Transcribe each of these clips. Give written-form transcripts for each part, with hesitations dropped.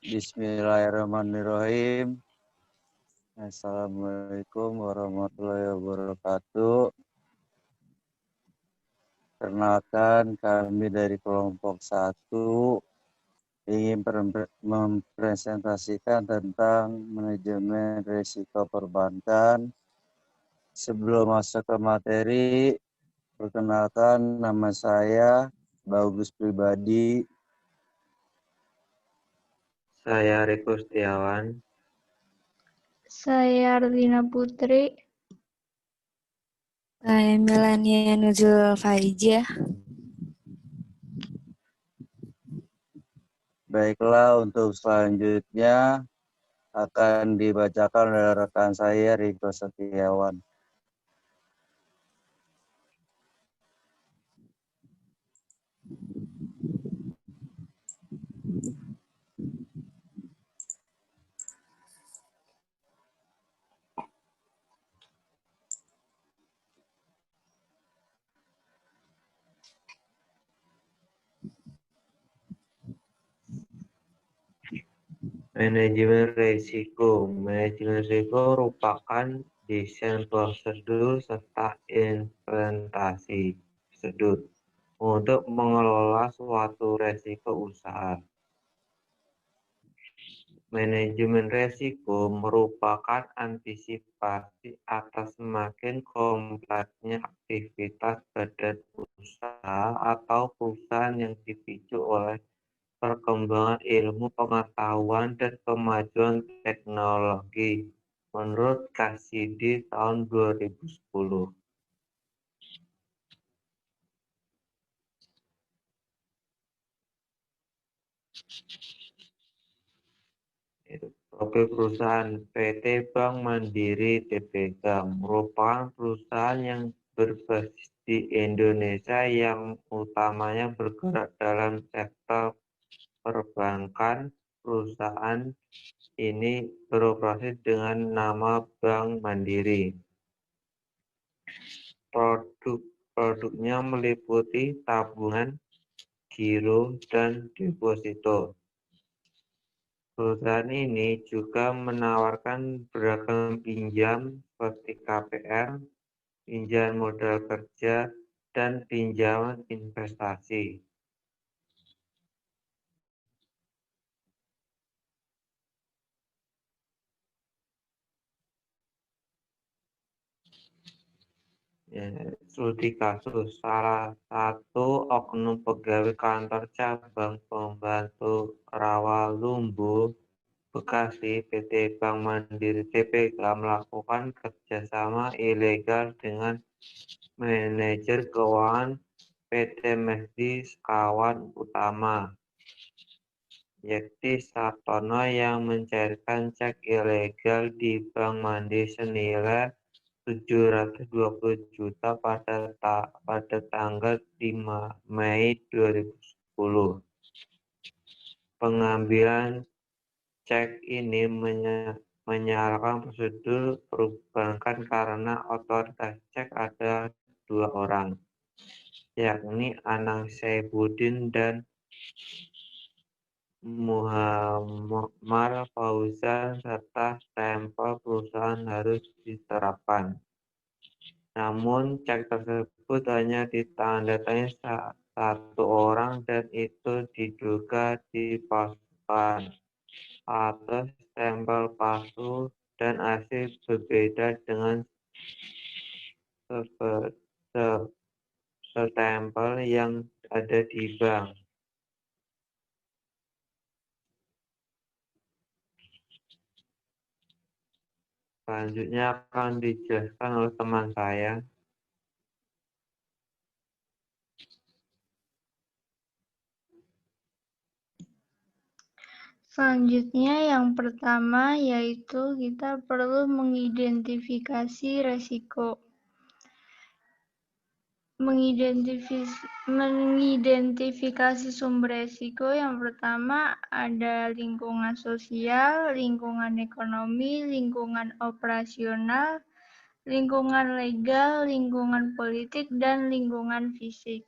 Bismillahirrahmanirrahim. Assalamualaikum warahmatullahi wabarakatuh. Perkenalkan, kami dari kelompok 1 ingin mempresentasikan tentang manajemen risiko perbankan. Sebelum masuk ke materi, perkenalkan nama saya Bagus Pribadi. Saya Riko Setiawan. Saya Arlina Putri. Saya Melania Nuzul Faijah. Baiklah, untuk selanjutnya akan dibacakan oleh rekan saya Riko Setiawan. Manajemen risiko. Manajemen risiko merupakan desain prosedur serta implementasi prosedur untuk mengelola suatu risiko usaha. Manajemen risiko merupakan antisipasi atas semakin kompleksnya aktivitas badan usaha atau perusahaan yang dipicu oleh perkembangan ilmu pengetahuan dan kemajuan teknologi menurut Cassidy tahun 2010. Profil perusahaan PT Bank Mandiri Tbk merupakan perusahaan yang berbasis di Indonesia yang utamanya bergerak dalam sektor perbankan. Perusahaan ini beroperasi dengan nama Bank Mandiri. Produknya meliputi tabungan, giro, dan deposito. Perusahaan ini juga menawarkan beragam pinjam seperti KPR, pinjaman modal kerja, dan pinjaman investasi. Studi kasus, salah satu oknum pegawai kantor cabang pembantu Rawalumbu, Bekasi, PT Bank Mandiri Tbk melakukan kerjasama ilegal dengan manajer keuangan PT Mesdi Sekawan Utama, Yekti Sartono, yang mencairkan cek ilegal di Bank Mandiri senilai 720 juta pada tanggal 5 Mei 2010. Pengambilan cek ini menyalahi prosedur perbankan karena otoritas cek ada 2 orang, yakni Anang Saifuddin dan Muhammad Fauzan, serta stempel perusahaan harus diterapkan. Namun cek tersebut hanya ditandatangani satu orang dan itu diduga dipalsukan atau stempel palsu dan asli berbeda dengan stempel yang ada di bank. Selanjutnya akan dijelaskan oleh teman saya. Selanjutnya yang pertama yaitu kita perlu mengidentifikasi resiko. Mengidentifikasi sumber resiko yang pertama ada lingkungan sosial, lingkungan ekonomi, lingkungan operasional, lingkungan legal, lingkungan politik, dan lingkungan fisik.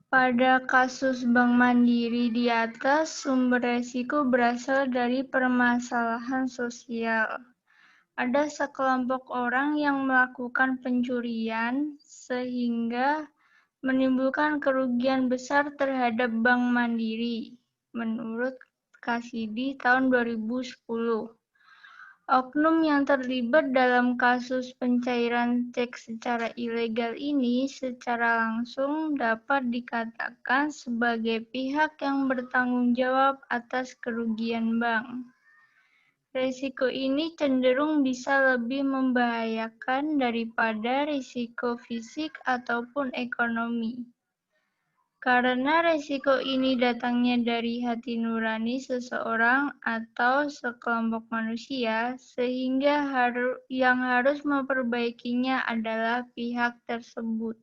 Pada kasus Bank Mandiri di atas, sumber resiko berasal dari permasalahan sosial. Ada sekelompok orang yang melakukan pencurian sehingga menimbulkan kerugian besar terhadap Bank Mandiri, menurut Kasidi tahun 2010. Oknum yang terlibat dalam kasus pencairan cek secara ilegal ini secara langsung dapat dikatakan sebagai pihak yang bertanggung jawab atas kerugian bank. Risiko ini cenderung bisa lebih membahayakan daripada risiko fisik ataupun ekonomi. Karena risiko ini datangnya dari hati nurani seseorang atau sekelompok manusia, sehingga yang harus memperbaikinya adalah pihak tersebut.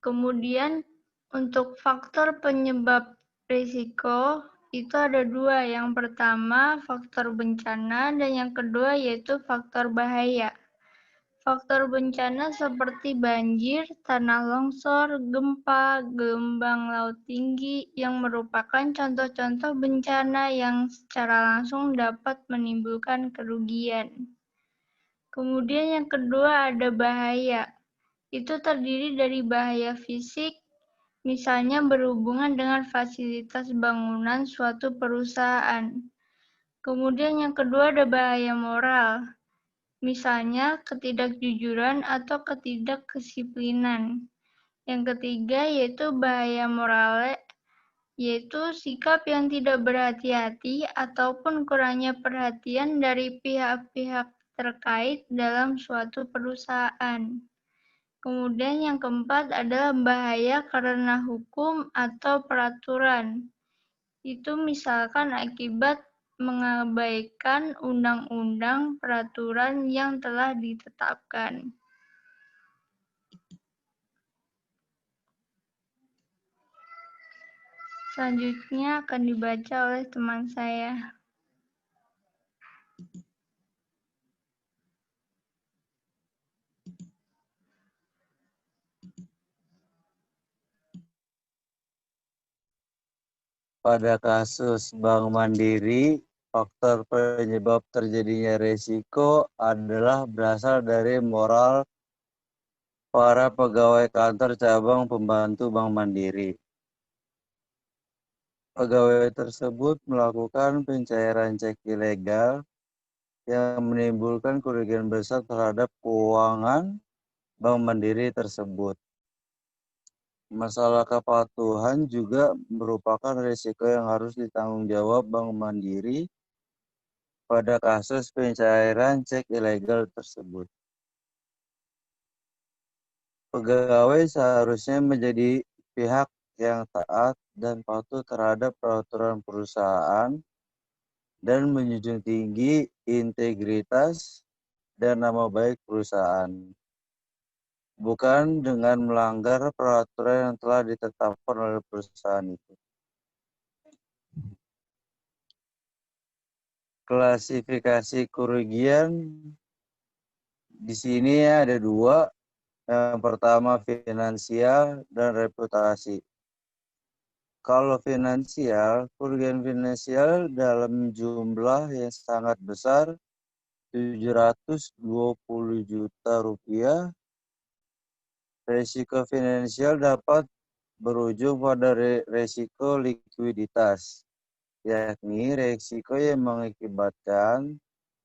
Kemudian, untuk faktor penyebab risiko, itu ada dua. Yang pertama, faktor bencana, dan yang kedua yaitu faktor bahaya. Faktor bencana seperti banjir, tanah longsor, gempa, gelombang laut tinggi yang merupakan contoh-contoh bencana yang secara langsung dapat menimbulkan kerugian. Kemudian yang kedua ada bahaya. Itu terdiri dari bahaya fisik, misalnya berhubungan dengan fasilitas bangunan suatu perusahaan. Kemudian yang kedua ada bahaya moral. Misalnya ketidakjujuran atau ketidakdisiplinan. Yang ketiga yaitu bahaya moral, yaitu sikap yang tidak berhati-hati ataupun kurangnya perhatian dari pihak-pihak terkait dalam suatu perusahaan. Kemudian yang keempat adalah bahaya karena hukum atau peraturan. Itu misalkan akibat mengabaikan undang-undang peraturan yang telah ditetapkan. Selanjutnya akan dibaca oleh teman saya. Pada kasus Bank Mandiri, faktor penyebab terjadinya risiko adalah berasal dari moral para pegawai kantor cabang pembantu Bank Mandiri. Pegawai tersebut melakukan pencairan cek ilegal yang menimbulkan kerugian besar terhadap keuangan Bank Mandiri tersebut. Masalah kepatuhan juga merupakan risiko yang harus ditanggung jawab Bank Mandiri pada kasus pencairan cek ilegal tersebut. Pegawai seharusnya menjadi pihak yang taat dan patuh terhadap peraturan perusahaan dan menjunjung tinggi integritas dan nama baik perusahaan, bukan dengan melanggar peraturan yang telah ditetapkan oleh perusahaan itu. Klasifikasi kerugian di sini ada dua. Yang pertama finansial dan reputasi. Kalau finansial, kerugian finansial dalam jumlah yang sangat besar, 720 juta rupiah. Risiko finansial dapat berujung pada risiko likuiditas, yakni risiko yang mengakibatkan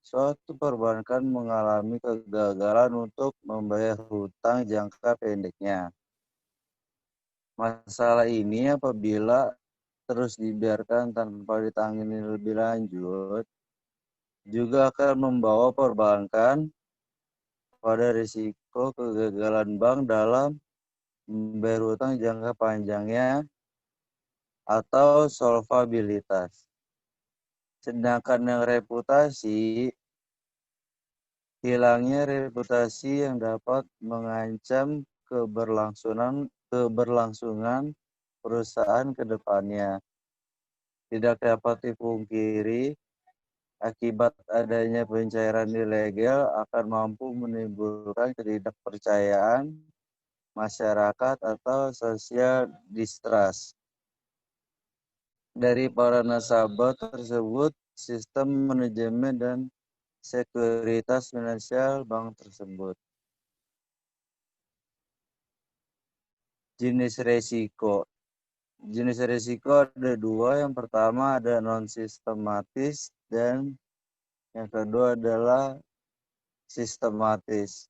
suatu perbankan mengalami kegagalan untuk membayar hutang jangka pendeknya. Masalah ini apabila terus dibiarkan tanpa ditangani lebih lanjut, juga akan membawa perbankan pada risiko kegagalan bank dalam membayar hutang jangka panjangnya atau solvabilitas. Sedangkan yang reputasi, hilangnya reputasi yang dapat mengancam keberlangsungan perusahaan ke depannya. Tidak dapat dipungkiri, akibat adanya pencairan ilegal akan mampu menimbulkan ketidakpercayaan masyarakat atau social distrust dari para nasabah tersebut, sistem manajemen dan sekuritas finansial bank tersebut. Jenis resiko. Jenis resiko ada dua. Yang pertama ada non-sistematis dan yang kedua adalah sistematis.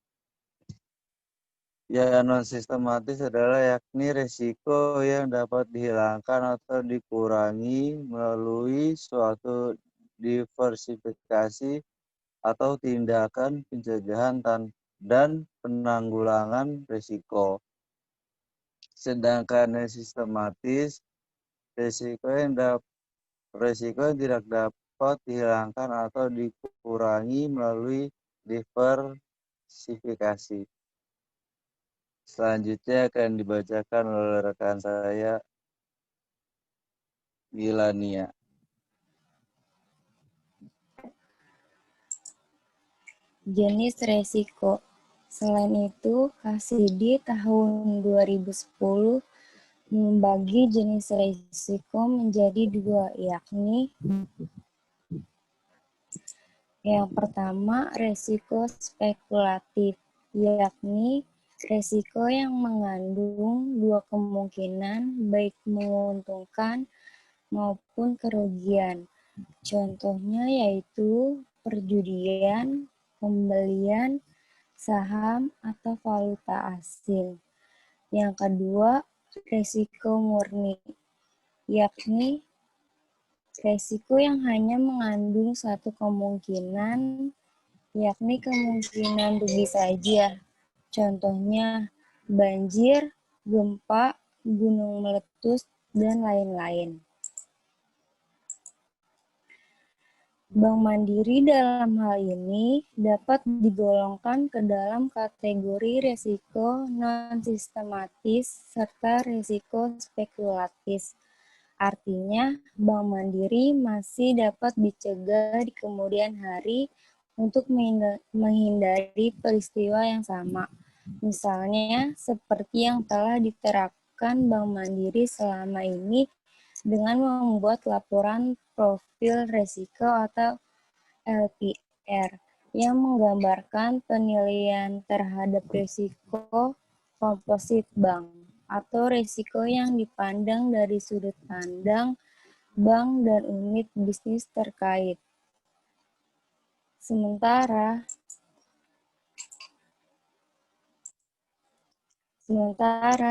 Yang non-sistematis adalah yakni resiko yang dapat dihilangkan atau dikurangi melalui suatu diversifikasi atau tindakan pencegahan dan penanggulangan risiko. Sedangkan yang sistematis, risiko yang tidak dapat dihilangkan atau dikurangi melalui diversifikasi. Selanjutnya akan dibacakan oleh rekan saya, Gilania. Jenis resiko. Selain itu, KASIDI tahun 2010 membagi jenis resiko menjadi dua, yakni yang pertama, resiko spekulatif, yakni resiko yang mengandung dua kemungkinan baik menguntungkan maupun kerugian. Contohnya yaitu perjudian, pembelian saham atau valuta asing. Yang kedua, resiko murni, yakni resiko yang hanya mengandung satu kemungkinan, yakni kemungkinan rugi saja. Contohnya banjir, gempa, gunung meletus, dan lain-lain. Bank Mandiri dalam hal ini dapat digolongkan ke dalam kategori resiko non-sistematis serta resiko spekulatif. Artinya, Bank Mandiri masih dapat dicegah di kemudian hari untuk menghindari peristiwa yang sama. Misalnya, seperti yang telah diterapkan Bank Mandiri selama ini dengan membuat laporan profil risiko atau LPR yang menggambarkan penilaian terhadap risiko komposit bank atau risiko yang dipandang dari sudut pandang bank dan unit bisnis terkait. Sementara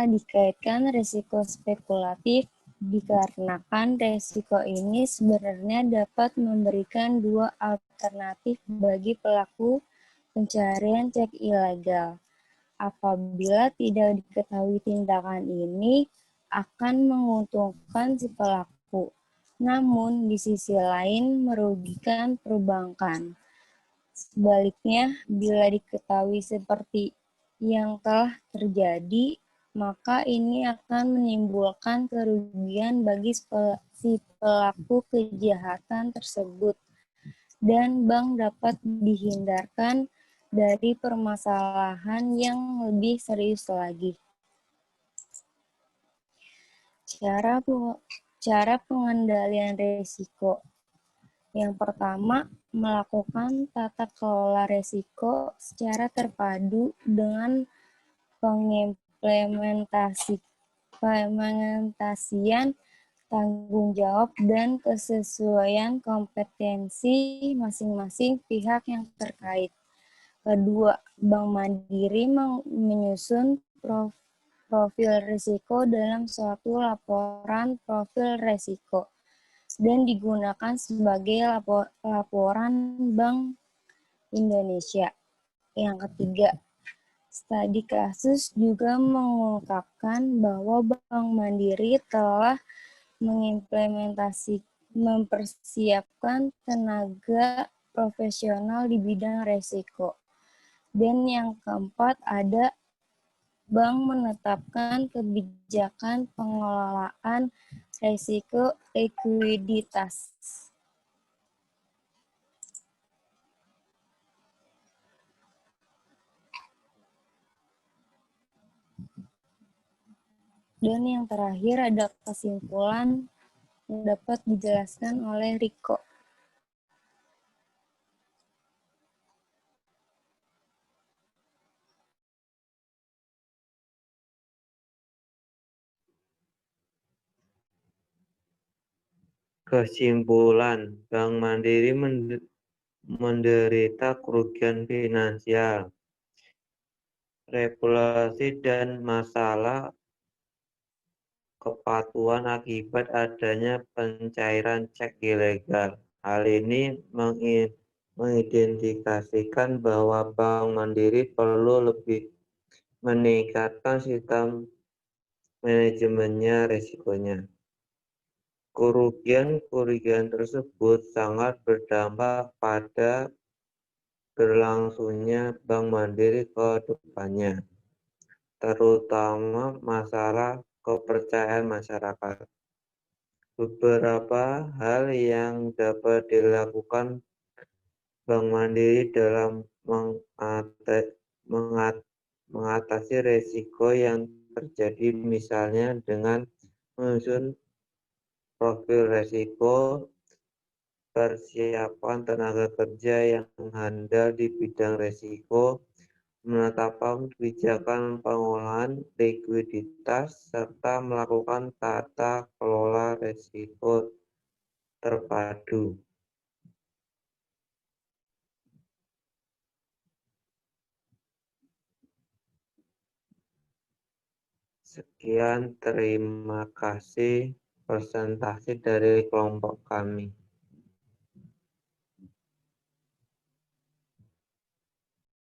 dikaitkan risiko spekulatif dikarenakan risiko ini sebenarnya dapat memberikan dua alternatif bagi pelaku pencarian cek ilegal. Apabila tidak diketahui tindakan ini akan menguntungkan si pelaku, namun di sisi lain merugikan perbankan. Sebaliknya, bila diketahui seperti yang telah terjadi, maka ini akan menimbulkan kerugian bagi si pelaku kejahatan tersebut, dan bank dapat dihindarkan dari permasalahan yang lebih serius lagi. Cara pengendalian risiko. Yang pertama, melakukan tata kelola risiko secara terpadu dengan pengimplementasian tanggung jawab dan kesesuaian kompetensi masing-masing pihak yang terkait. Kedua, Bank Mandiri menyusun profil risiko dalam suatu laporan profil risiko dan digunakan sebagai laporan Bank Indonesia. Yang ketiga, studi kasus juga mengungkapkan bahwa Bank Mandiri telah mempersiapkan tenaga profesional di bidang risiko. Dan yang keempat, ada bank menetapkan kebijakan pengelolaan risiko likuiditas. Dan yang terakhir ada kesimpulan yang dapat dijelaskan oleh Riko. Kesimpulan, Bank Mandiri menderita kerugian finansial, regulasi dan masalah kepatuhan akibat adanya pencairan cek ilegal. Hal ini mengindikasikan bahwa Bank Mandiri perlu lebih meningkatkan sistem manajemennya risikonya. Kerugian tersebut sangat berdampak pada berlangsungnya Bank Mandiri ke depannya, terutama masalah kepercayaan masyarakat. Beberapa hal yang dapat dilakukan Bank Mandiri dalam mengatasi risiko yang terjadi, misalnya dengan menyusun profil risiko, persiapan tenaga kerja yang handal di bidang risiko, menetapkan kebijakan pengolahan likuiditas, serta melakukan tata kelola risiko terpadu. Sekian, terima kasih presentasi dari kelompok kami.